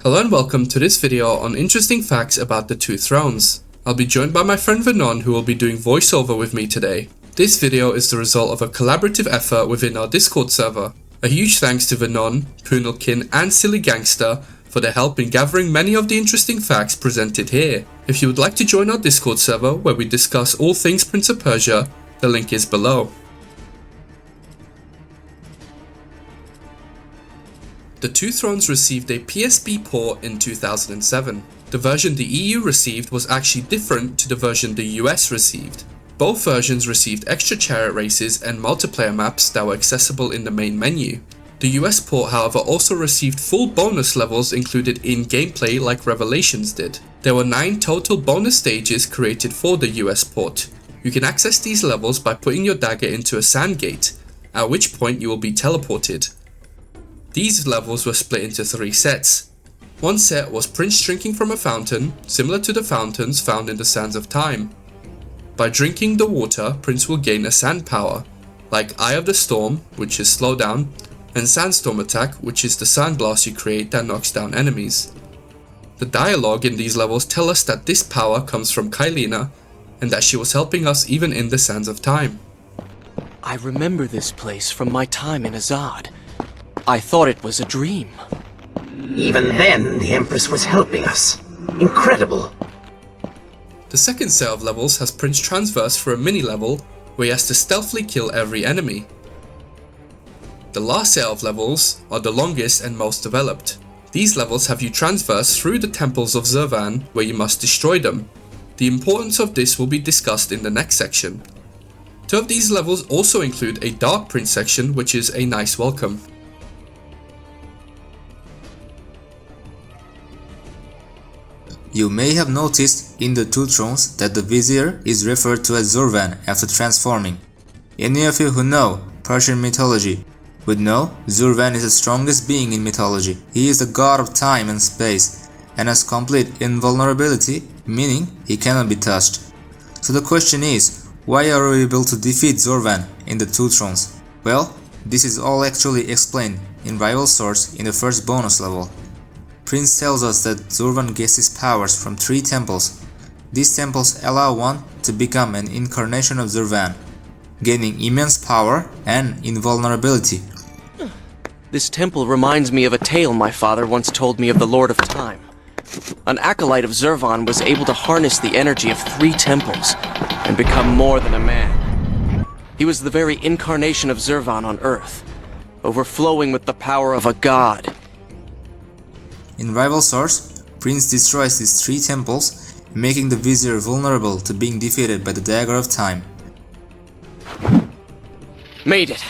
Hello and welcome to this video on interesting facts about the two thrones. I'll be joined by my friend Venon, who will be doing voiceover with me today. This video is the result of a collaborative effort within our Discord server. A huge thanks to Venon, Punelkin and Silly Gangster for their help in gathering many of the interesting facts presented here. If you would like to join our Discord server where we discuss all things Prince of Persia, the link is below. The Two Thrones received a PSP port in 2007. The version the EU received was actually different to the version the US received. Both versions received extra chariot races and multiplayer maps that were accessible in the main menu. The US port, however, also received full bonus levels included in gameplay like Revelations did. There were 9 total bonus stages created for the US port. You can access these levels by putting your dagger into a sand gate, at which point you will be teleported. These levels were split into 3 sets. One set was Prince drinking from a fountain, similar to the fountains found in the Sands of Time. By drinking the water, Prince will gain a sand power, like Eye of the Storm, which is slow down, and Sandstorm Attack, which is the sand blast you create that knocks down enemies. The dialogue in these levels tell us that this power comes from Kylina, and that she was helping us even in the Sands of Time. I remember this place from my time in Azad. I thought it was a dream. Even then, the Empress was helping us. Incredible. The second set of levels has Prince transverse for a mini-level where he has to stealthily kill every enemy. The last set of levels are the longest and most developed. These levels have you transverse through the temples of Zurvan where you must destroy them. The importance of this will be discussed in the next section. 2 of these levels also include a Dark Prince section, which is a nice welcome. You may have noticed in the Two Thrones that the Vizier is referred to as Zurvan after transforming. Any of you who know Persian mythology would know Zurvan is the strongest being in mythology. He is the god of time and space and has complete invulnerability, meaning he cannot be touched. So the question is, why are we able to defeat Zurvan in the Two Thrones? Well, this is all actually explained in Rival Source in the first bonus level. Prince tells us that Zurvan gets his powers from 3 temples. These temples allow one to become an incarnation of Zurvan, gaining immense power and invulnerability. This temple reminds me of a tale my father once told me of the Lord of Time. An acolyte of Zurvan was able to harness the energy of 3 temples and become more than a man. He was the very incarnation of Zurvan on Earth, overflowing with the power of a god. In Rival Source, Prince destroys these 3 temples, making the Vizier vulnerable to being defeated by the Dagger of Time. Made it.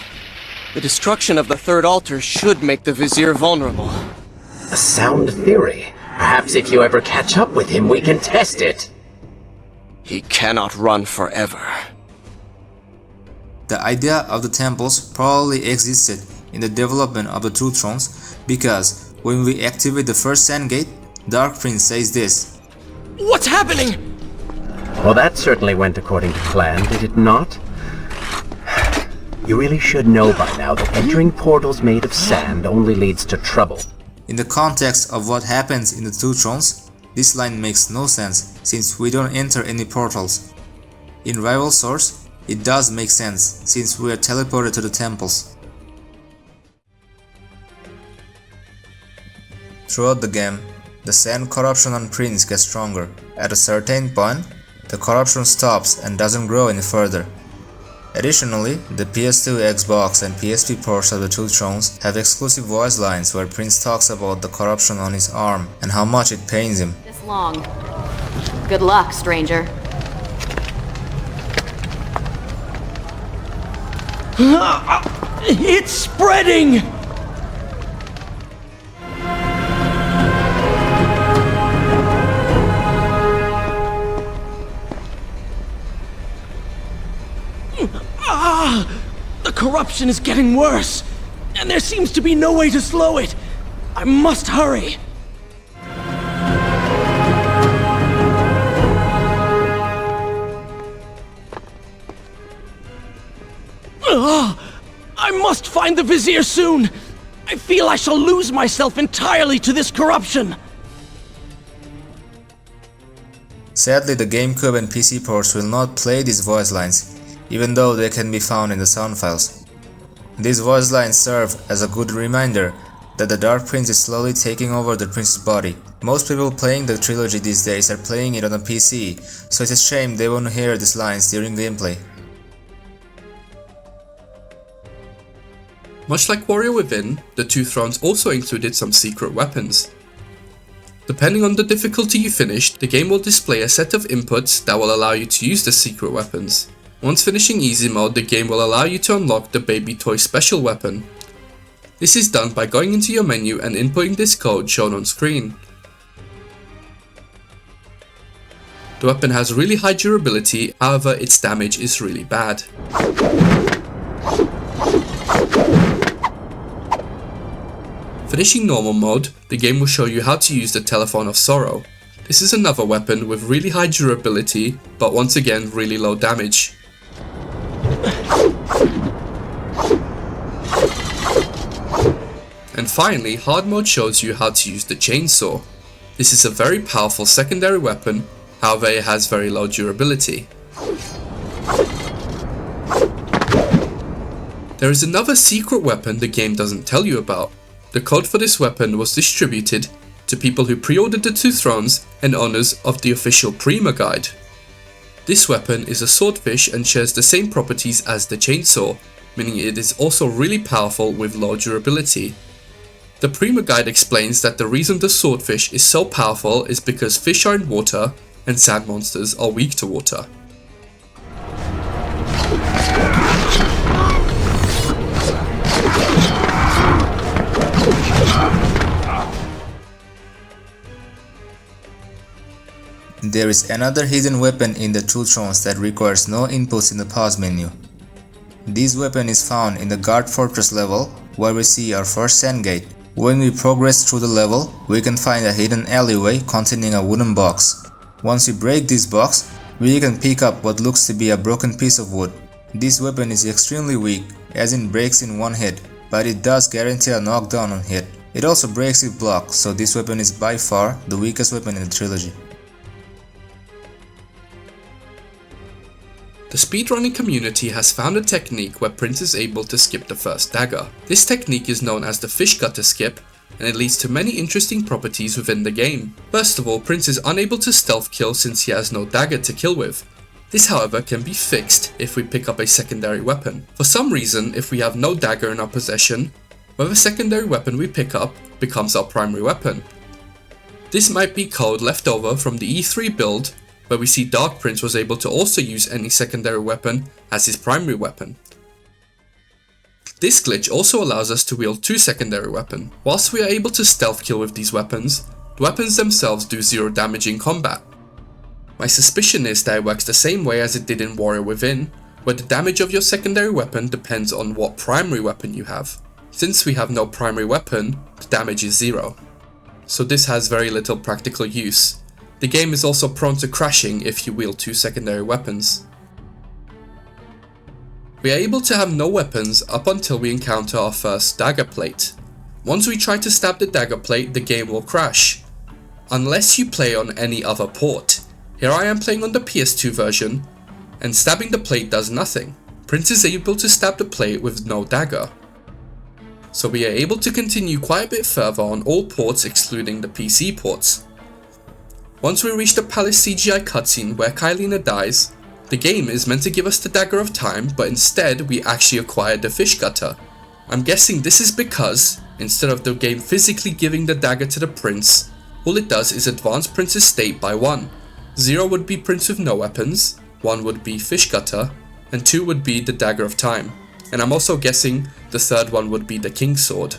The destruction of the 3rd altar should make the Vizier vulnerable. A sound theory. Perhaps if you ever catch up with him, we can test it. He cannot run forever. The idea of the temples probably existed in the development of the Two Thrones because when we activate the first sand gate, Dark Prince says this. What's happening? Well, that certainly went according to plan, did it not? You really should know by now that entering portals made of sand only leads to trouble. In the context of what happens in the Two Thrones, this line makes no sense since we don't enter any portals. In Rival Source, it does make sense since we are teleported to the temples. Throughout the game, the sand corruption on Prince gets stronger. At a certain point, the corruption stops and doesn't grow any further. Additionally, the PS2, Xbox and PSP ports of the Two Thrones have exclusive voice lines where Prince talks about the corruption on his arm and how much it pains him. This long. Good luck, stranger. It's spreading! The corruption is getting worse, and there seems to be no way to slow it. I must hurry. I must find the Vizier soon. I feel I shall lose myself entirely to this corruption. Sadly, the GameCube and PC ports will not play these voice lines, even though they can be found in the sound files. These voice lines serve as a good reminder that the Dark Prince is slowly taking over the prince's body. Most people playing the trilogy these days are playing it on a PC, so it's a shame they won't hear these lines during gameplay. Much like Warrior Within, the Two Thrones also included some secret weapons. Depending on the difficulty you finished, the game will display a set of inputs that will allow you to use the secret weapons. Once finishing easy mode, the game will allow you to unlock the baby toy special weapon. This is done by going into your menu and inputting this code shown on screen. The weapon has really high durability, however its damage is really bad. Finishing normal mode, the game will show you how to use the Telephone of Sorrow. This is another weapon with really high durability, but once again really low damage. And finally, hard mode shows you how to use the chainsaw. This is a very powerful secondary weapon, however it has very low durability. There is another secret weapon the game doesn't tell you about. The code for this weapon was distributed to people who pre-ordered the Two Thrones and owners of the official Prima guide. This weapon is a swordfish and shares the same properties as the chainsaw, meaning it is also really powerful with low durability. The Prima guide explains that the reason the swordfish is so powerful is because fish are in water and sand monsters are weak to water. There is another hidden weapon in the Two Thrones that requires no inputs in the pause menu. This weapon is found in the Guard Fortress level, where we see our first sand gate. When we progress through the level, we can find a hidden alleyway containing a wooden box. Once we break this box, we can pick up what looks to be a broken piece of wood. This weapon is extremely weak, as in breaks in one hit, but it does guarantee a knockdown on hit. It also breaks with block, so this weapon is by far the weakest weapon in the trilogy. The speedrunning community has found a technique where Prince is able to skip the first dagger. This technique is known as the fish gutter skip, and it leads to many interesting properties within the game. First of all, Prince is unable to stealth kill since he has no dagger to kill with. This however can be fixed if we pick up a secondary weapon. For some reason, if we have no dagger in our possession, whatever secondary weapon we pick up becomes our primary weapon. This might be code left over from the E3 build, where we see Dark Prince was able to also use any secondary weapon as his primary weapon. This glitch also allows us to wield two secondary weapons. Whilst we are able to stealth kill with these weapons, the weapons themselves do 0 damage in combat. My suspicion is that it works the same way as it did in Warrior Within, where the damage of your secondary weapon depends on what primary weapon you have. Since we have no primary weapon, the damage is 0. So this has very little practical use. The game is also prone to crashing if you wield two secondary weapons. We are able to have no weapons up until we encounter our first dagger plate. Once we try to stab the dagger plate, the game will crash, unless you play on any other port. Here I am playing on the PS2 version, and stabbing the plate does nothing. Prince is able to stab the plate with no dagger. So we are able to continue quite a bit further on all ports excluding the PC ports. Once we reach the palace CGI cutscene where Kylina dies, the game is meant to give us the Dagger of Time, but instead we actually acquire the fish gutter. I'm guessing this is because, instead of the game physically giving the dagger to the prince, all it does is advance Prince's state by 1. 0 would be Prince with no weapons, 1 would be fish gutter, and 2 would be the Dagger of Time. And I'm also guessing the third one would be the King's Sword.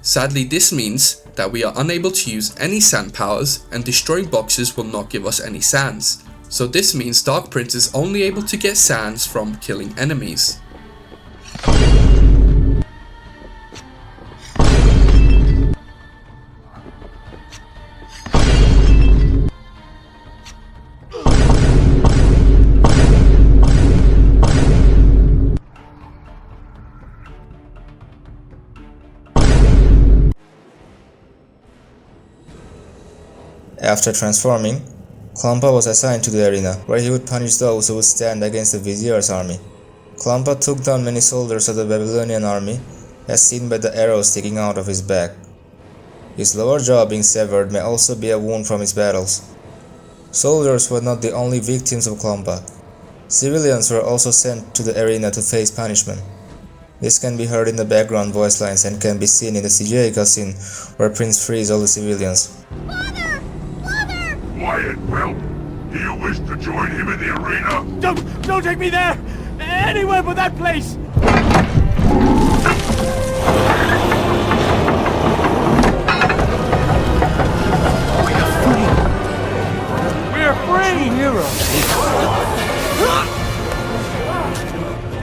Sadly, this means that we are unable to use any sand powers, and destroying boxes will not give us any sands. So this means Dark Prince is only able to get sands from killing enemies. After transforming, Klompa was assigned to the arena, where he would punish those who would stand against the Vizier's army. Klompa took down many soldiers of the Babylonian army, as seen by the arrows sticking out of his back. His lower jaw being severed may also be a wound from his battles. Soldiers were not the only victims of Klompa. Civilians were also sent to the arena to face punishment. This can be heard in the background voice lines and can be seen in the CGI cutscene where Prince frees all the civilians. Father! Father! Quiet, Will. Do you wish to join him in the arena? Don't take me there! Anywhere but that place! We're free! Heroes!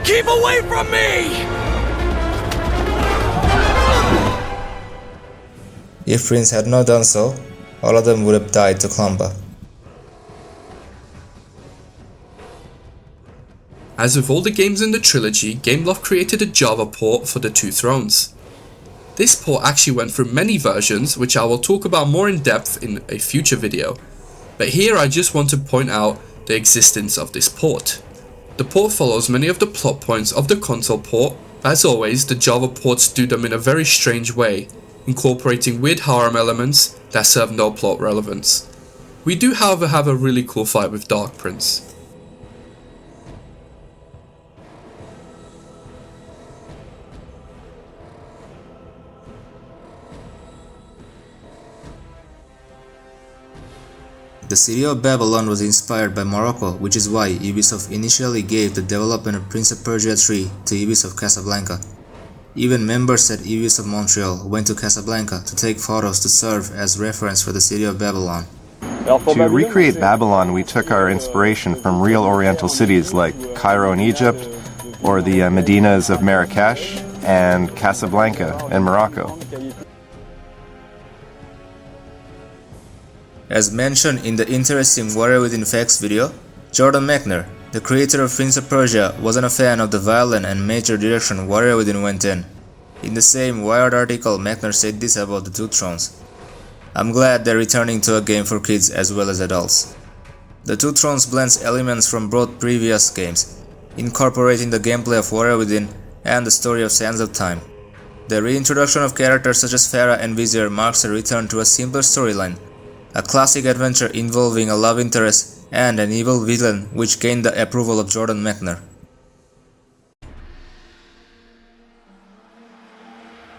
Keep away from me! If Prince had not done so, all of them would have died to Klompa. As with all the games in the trilogy, Gameloft created a Java port for the Two Thrones. This port actually went through many versions, which I will talk about more in depth in a future video, but here I just want to point out the existence of this port. The port follows many of the plot points of the console port, but as always the Java ports do them in a very strange way, incorporating weird harem elements that serve no plot relevance. We do however have a really cool fight with Dark Prince. The city of Babylon was inspired by Morocco, which is why Ubisoft initially gave the development of Prince of Persia 3 to Ubisoft Casablanca. Even members at Ubisoft Montreal went to Casablanca to take photos to serve as reference for the city of Babylon. To recreate Babylon, we took our inspiration from real Oriental cities like Cairo in Egypt, or the Medinas of Marrakesh, and Casablanca in Morocco. As mentioned in the interesting Warrior Within Facts video, Jordan Mechner, the creator of Prince of Persia, wasn't a fan of the violent and mature direction Warrior Within went in. In the same Wired article, Mechner said this about the Two Thrones: "I'm glad they're returning to a game for kids as well as adults." The Two Thrones blends elements from both previous games, incorporating the gameplay of Warrior Within and the story of Sands of Time. The reintroduction of characters such as Farah and Vizier marks a return to a simpler storyline, a classic adventure involving a love interest and an evil villain, which gained the approval of Jordan Mechner.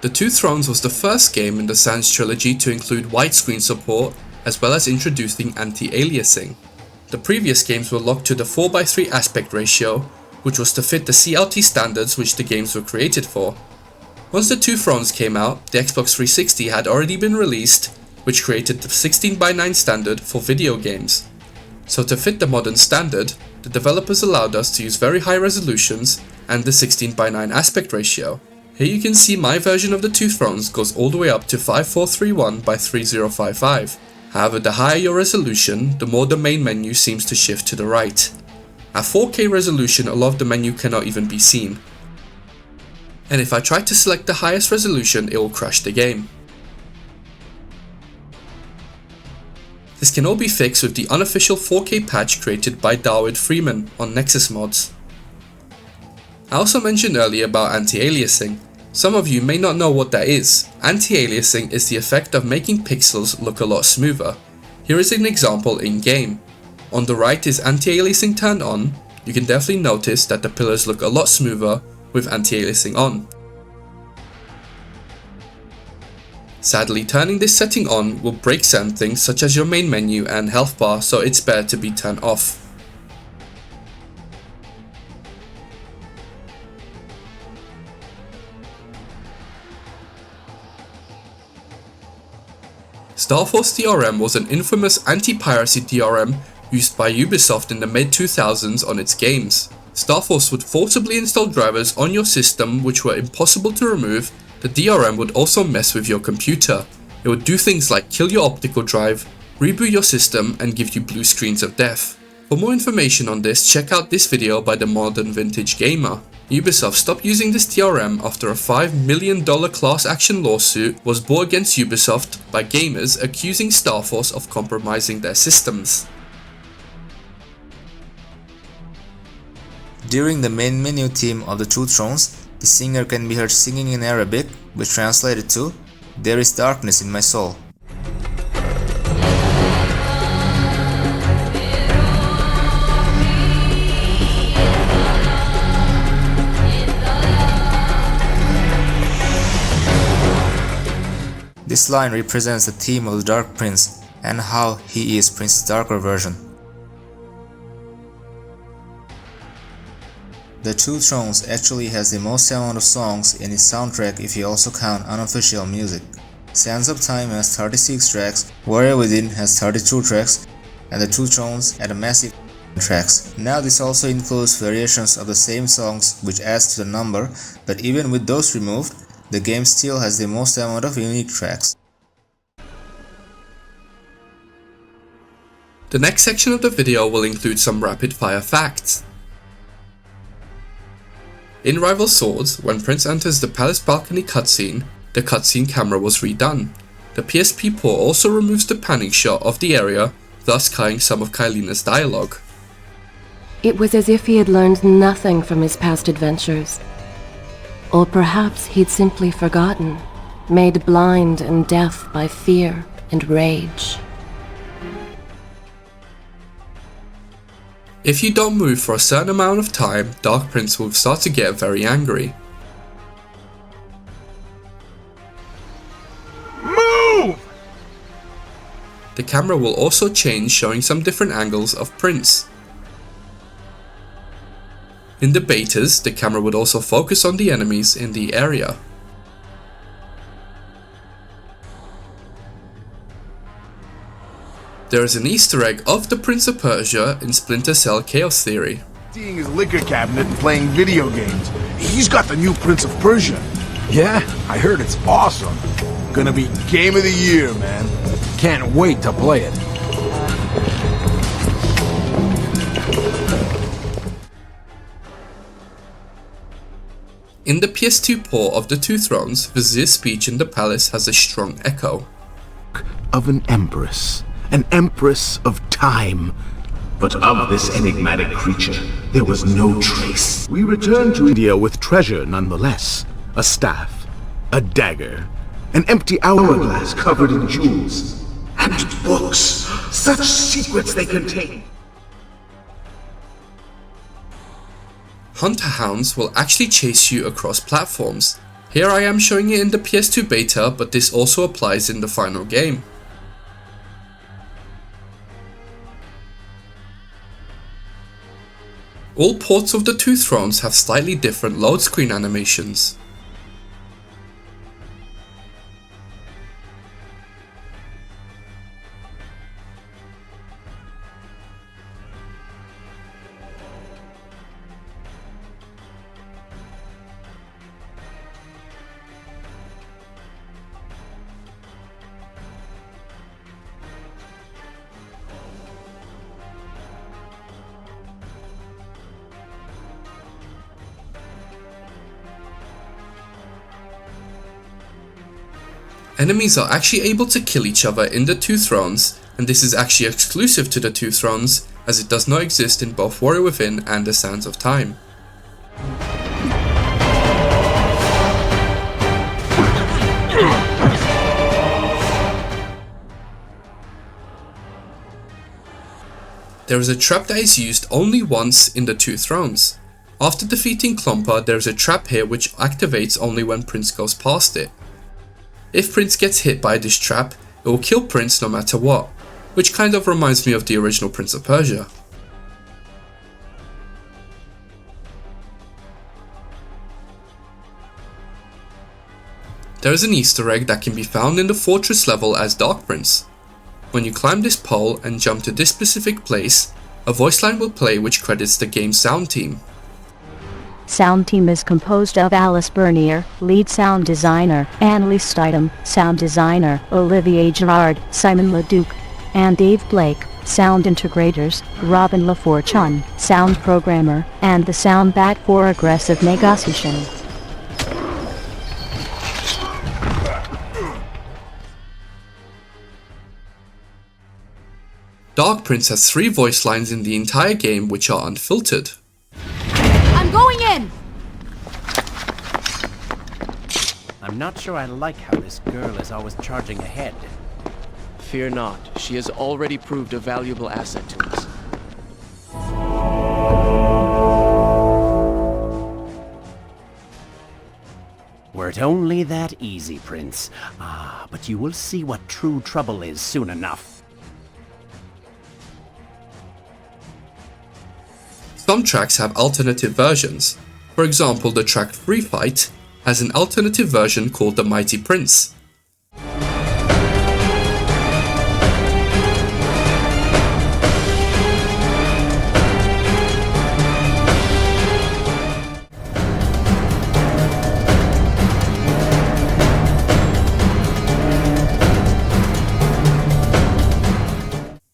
The Two Thrones was the first game in the Sands trilogy to include widescreen support, as well as introducing anti-aliasing. The previous games were locked to the 4:3 aspect ratio, which was to fit the CRT standards which the games were created for. Once the Two Thrones came out, the Xbox 360 had already been released, which created the 16:9 standard for video games. So to fit the modern standard, the developers allowed us to use very high resolutions and the 16:9 aspect ratio. Here you can see my version of the Two Thrones goes all the way up to 5431 by 3055. However, the higher your resolution, the more the main menu seems to shift to the right. At 4K resolution, a lot of the menu cannot even be seen. And if I try to select the highest resolution, it will crash the game. This can all be fixed with the unofficial 4K patch created by Darwin Freeman on Nexus Mods. I also mentioned earlier about anti-aliasing. Some of you may not know what that is. Anti-aliasing is the effect of making pixels look a lot smoother. Here is an example in game. On the right is anti-aliasing turned on. You can definitely notice that the pillars look a lot smoother with anti-aliasing on. Sadly, turning this setting on will break certain things such as your main menu and health bar, so it's better to be turned off. Starforce DRM was an infamous anti-piracy DRM used by Ubisoft in the mid-2000s on its games. Starforce would forcibly install drivers on your system which were impossible to remove. The DRM would also mess with your computer. It would do things like kill your optical drive, reboot your system, and give you blue screens of death. For more information on this, check out this video by the Modern Vintage Gamer. Ubisoft stopped using this DRM after a $5 million class action lawsuit was brought against Ubisoft by gamers accusing Starforce of compromising their systems. During the main menu theme of the Two Thrones, the singer can be heard singing in Arabic, which translated to, "There is darkness in my soul." This line represents the theme of the Dark Prince and how he is Prince's darker version. The Two Thrones actually has the most amount of songs in its soundtrack if you also count unofficial music. Sands of Time has 36 tracks, Warrior Within has 32 tracks, and the Two Thrones had a massive tracks. Now this also includes variations of the same songs which adds to the number, but even with those removed, the game still has the most amount of unique tracks. The next section of the video will include some rapid fire facts. In Rival Swords, when Prince enters the palace balcony cutscene, the cutscene camera was redone. The PSP port also removes the panning shot of the area, thus cutting some of Kailina's dialogue. It was as if he had learned nothing from his past adventures. Or perhaps he'd simply forgotten, made blind and deaf by fear and rage. If you don't move for a certain amount of time, Dark Prince will start to get very angry. Move! The camera will also change, showing some different angles of Prince. In the betas, the camera would also focus on the enemies in the area. There is an Easter egg of the Prince of Persia in Splinter Cell Chaos Theory. Seeing his liquor cabinet and playing video games. He's got the new Prince of Persia. Yeah, I heard it's awesome. Gonna be game of the year, man. Can't wait to play it. In the PS2 port of the Two Thrones, Vizier's speech in the palace has a strong echo. Of an empress of time. But of this enigmatic creature, there was no trace. We returned to India with treasure nonetheless. A staff, a dagger, an empty hourglass Covered in jewels and books. Such secrets they contain. Hunter hounds will actually chase you across platforms. Here I am showing it in the PS2 beta, but this also applies in the final game. All ports of the Two Thrones have slightly different load screen animations. Enemies are actually able to kill each other in the Two Thrones, and this is actually exclusive to the Two Thrones, as it does not exist in both Warrior Within and the Sands of Time. There is a trap that is used only once in the Two Thrones. After defeating Klompa, there is a trap here which activates only when Prince goes past it. If Prince gets hit by this trap, it will kill Prince no matter what, which kind of reminds me of the original Prince of Persia. There is an Easter egg that can be found in the fortress level as Dark Prince. When you climb this pole and jump to this specific place, a voice line will play which credits the game's sound team. Sound team is composed of Alice Bernier, lead sound designer, Annalise Stidham, sound designer, Olivier Girard, Simon Leduc, and Dave Blake, sound integrators, Robin LaFortune, sound programmer, and the sound bat for aggressive negotiation. Dark Prince has 3 voice lines in the entire game which are unfiltered. I'm going in! I'm not sure I like how this girl is always charging ahead. Fear not, she has already proved a valuable asset to us. Were it only that easy, Prince. Ah, but you will see what true trouble is soon enough. Some tracks have alternative versions. For example, the track Free Fight has an alternative version called The Mighty Prince.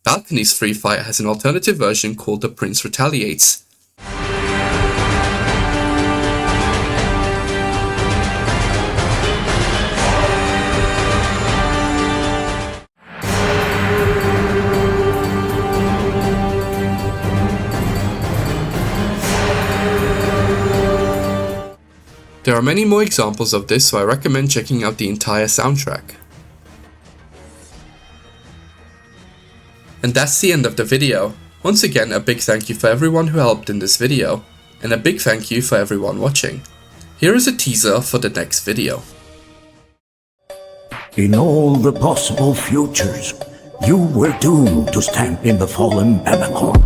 Balcony's Free Fight has an alternative version called The Prince Retaliates. There are many more examples of this, so I recommend checking out the entire soundtrack. And that's the end of the video. Once again, a big thank you for everyone who helped in this video, and a big thank you for everyone watching. Here is a teaser for the next video. In all the possible futures, you were doomed to stand in the fallen Babylon.